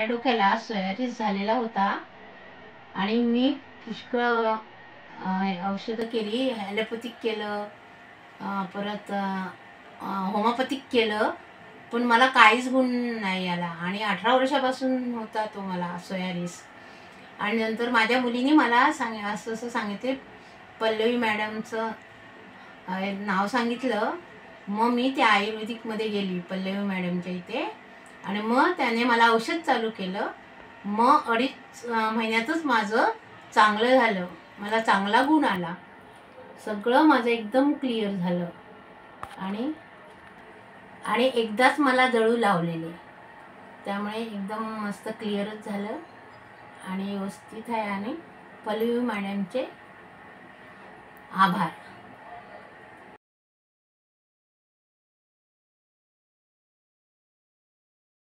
डोक्याला सोयारिस झालेला होता आणि मी पुष्कळ औषधं केली, ॲलोपॅथिक केलं, परत होमिओपॅथिक केलं, पण मला काहीच गुण नाही आला. आणि 18 वर्षापासून होता तो मला सोयारिस. आणि नंतर माझ्या मुलीने मला असं असं सांगितले, पल्लवी मॅडमचं नाव सांगितलं. मग मी त्या आयुर्वेदिकमध्ये गेली पल्लवी मॅडमच्या इथे, आणि मग त्याने मला औषध चालू केलं. मग 2.5 महिन्यातच माझं चांगलं झालं, मला चांगला गुण आला, सगळं माझं एकदम क्लिअर झालं. आणि आणि एकदाच मला जळू लावलेले, त्यामुळे एकदम मस्त क्लिअरच झालं आणि व्यवस्थित आहे. आणि पल्लवी मॅडमचे आभार.